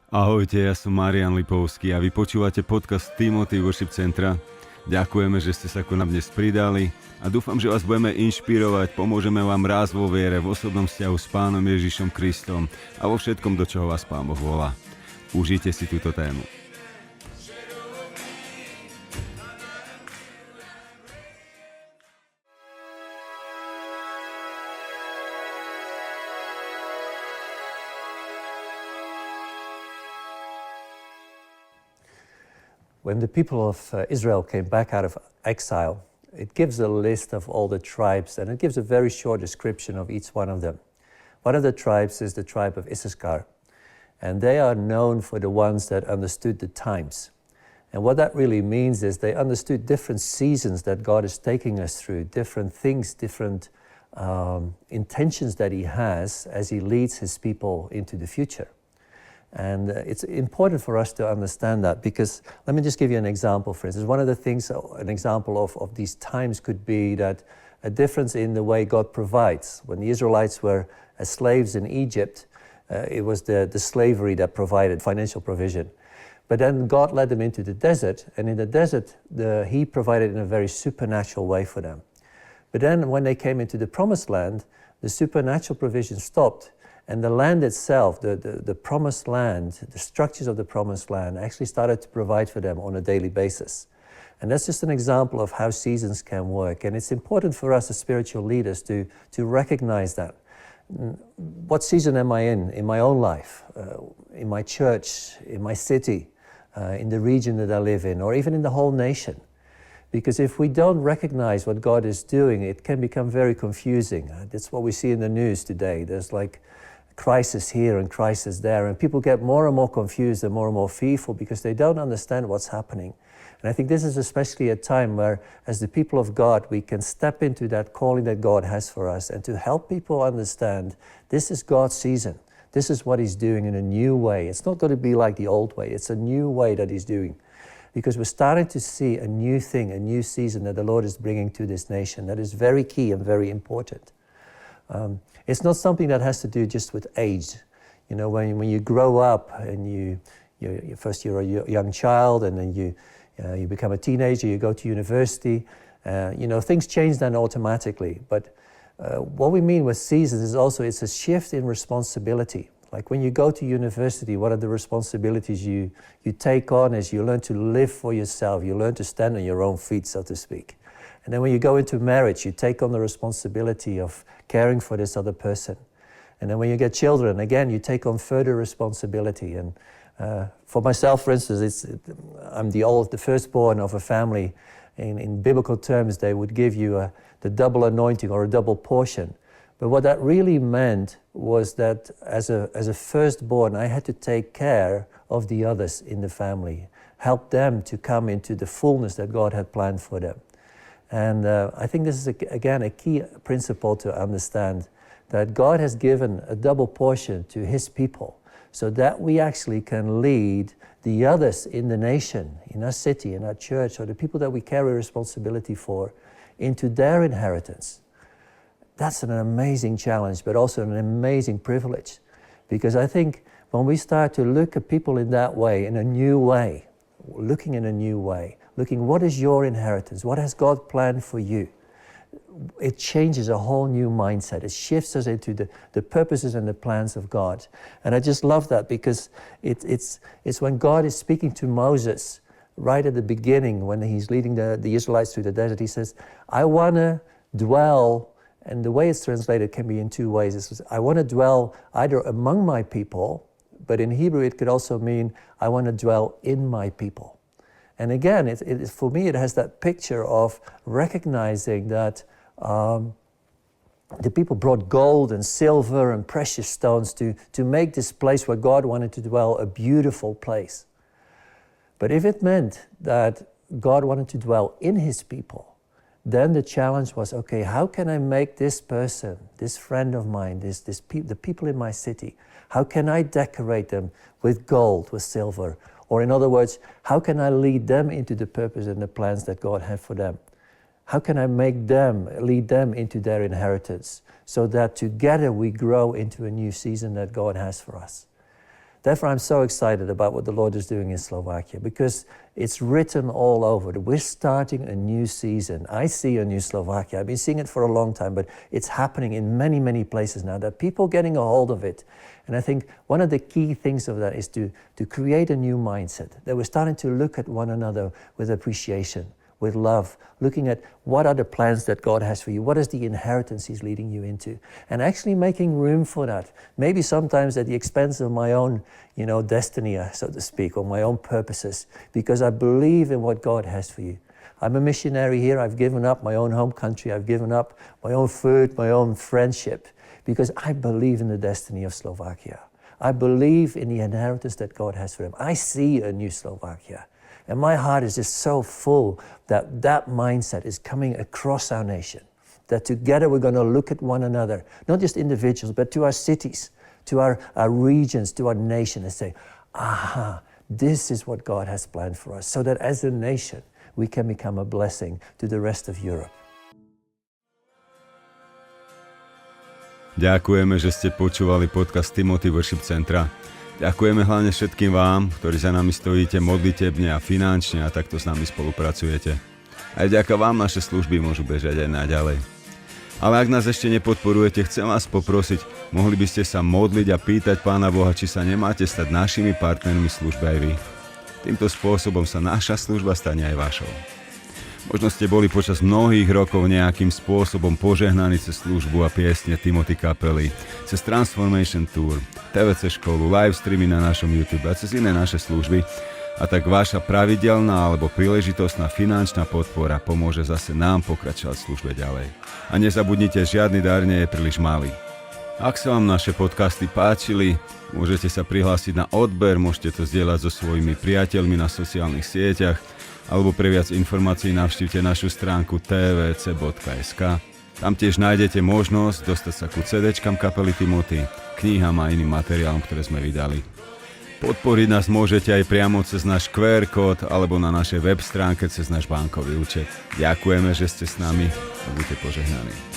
Ahojte, ja som Marián Lipovský a vy počúvate podcast Timothy Worship Centra. Ďakujeme, že ste sa ku nám dnes pridali a dúfam, že vás budeme inšpirovať, pomôžeme vám rásť vo viere, v osobnom vzťahu s Pánom Ježišom Kristom a vo všetkom, do čoho vás Pán Boh volá. Užite si túto tému. When the people of Israel came back out of exile, it gives a list of all the tribes, and it gives a very short description of each one of them. One of the tribes is the tribe of Isachar, and they are known for the ones that understood the times. And what that really means is they understood different seasons that God is taking us through, different things, different intentions that He has as He leads His people into the future. And it's important for us to understand that, because let me just give you an example. For instance, one of the things, an example of these times could be that a difference in the way God provides. When the Israelites were as slaves in Egypt, it was the slavery that provided financial provision. But then God led them into the desert, and in the desert, He provided in a very supernatural way for them. But then when they came into the promised land, the supernatural provision stopped. And the land itself, the promised land, the structures of the promised land actually started to provide for them on a daily basis. And that's just an example of how seasons can work. And it's important for us as spiritual leaders to recognize that. What season am I in my own life, in my church, in my city, in the region that I live in, or even in the whole nation? Because if we don't recognize what God is doing, it can become very confusing. That's what we see in the news today. There's like crisis here and crisis there, and people get more and more confused and more fearful because they don't understand what's happening. And I think this is especially a time where, as the people of God, we can step into that calling that God has for us and to help people understand this is God's season. This is what He's doing in a new way. It's not going to be like the old way. It's a new way that He's doing. Because we're starting to see a new thing, a new season that the Lord is bringing to this nation that is very key and very important. It's not something that has to do just with age. You know, when you grow up and first you're a young child, and then you become a teenager, you go to university, things change then automatically. But what we mean with seasons is also it's a shift in responsibility. Like when you go to university, one of the responsibilities you take on is you learn to live for yourself. You learn to stand on your own feet, so to speak. And then when you go into marriage, you take on the responsibility of caring for this other person. And then when you get children, again, you take on further responsibility. And for myself, for instance, I'm the firstborn of a family. In biblical terms, they would give you the double anointing or a double portion. But what that really meant was that as a firstborn, I had to take care of the others in the family, help them to come into the fullness that God had planned for them. And I think this is, again, a key principle to understand, that God has given a double portion to His people so that we actually can lead the others in the nation, in our city, in our church, or the people that we carry responsibility for, into their inheritance. That's an amazing challenge, but also an amazing privilege. Because I think when we start to look at people in that way, in a new way, looking in a new way, looking what is your inheritance, what has God planned for you, it changes a whole new mindset. It shifts us into the purposes and the plans of God. And I just love that, because it's when God is speaking to Moses right at the beginning, when He's leading the Israelites through the desert, He says, I want to dwell. And the way it's translated can be in two ways. It says, I want to dwell either among my people, but in Hebrew it could also mean, I want to dwell in my people. And again, for me, it has that picture of recognizing that the people brought gold and silver and precious stones to make this place where God wanted to dwell a beautiful place. But if it meant that God wanted to dwell in His people, then the challenge was, okay, how can I make this person, this friend of mine, the people in my city, how can I decorate them with gold, with silver? Or in other words, how can I lead them into the purpose and the plans that God had for them? How can I lead them into their inheritance, so that together we grow into a new season that God has for us? Therefore, I'm so excited about what the Lord is doing in Slovakia because it's written all over. We're starting a new season. I see a new Slovakia. I've been seeing it for a long time, but it's happening in many, many places now. There are people getting a hold of it. And I think one of the key things of that is to create a new mindset, that we're starting to look at one another with appreciation, with love, looking at what are the plans that God has for you, what is the inheritance He's leading you into, and actually making room for that. Maybe sometimes at the expense of my own, destiny, so to speak, or my own purposes, because I believe in what God has for you. I'm a missionary here. I've given up my own home country. I've given up my own food, my own friendship, because I believe in the destiny of Slovakia. I believe in the inheritance that God has for them. I see a new Slovakia. And my heart is just so full that that mindset is coming across our nation. That together we're going to look at one another, not just individuals, but to our cities, to our regions, to our nation, and say, this is what God has planned for us, so that as a nation, we can become a blessing to the rest of Europe. Ďakujeme, že ste počúvali podcast Timothy Worship Centra. Ďakujeme hlavne všetkým vám, ktorí za nami stojíte modlitebne a finančne a takto s nami spolupracujete. Aj vďaka vám naše služby môžu bežať aj naďalej. Ale ak nás ešte nepodporujete, chcem vás poprosiť, mohli by ste sa modliť a pýtať Pána Boha, či sa nemáte stať našimi partnermi služby aj vy. Týmto spôsobom sa naša služba stane aj vašou. Možno ste boli počas mnohých rokov nejakým spôsobom požehnaní cez službu a piesne Timothy kapely, cez Transformation Tour, TVC školu, live streamy na našom YouTube a cez iné naše služby. A tak vaša pravidelná alebo príležitostná finančná podpora pomôže zase nám pokračovať v službe ďalej. A nezabudnite, žiadny dar nie je príliš malý. Ak sa vám naše podcasty páčili, môžete sa prihlásiť na odber, môžete to zdieľať so svojimi priateľmi na sociálnych sieťach, alebo pre viac informácií navštívte našu stránku tvc.sk. Tam tiež nájdete možnosť dostať sa ku CD-čkam kapely Timothy, knihám a iným materiálom, ktoré sme vydali. Podporiť nás môžete aj priamo cez náš QR kód alebo na našej web stránke cez náš bankový účet. Ďakujeme, že ste s nami a buďte požehnaní.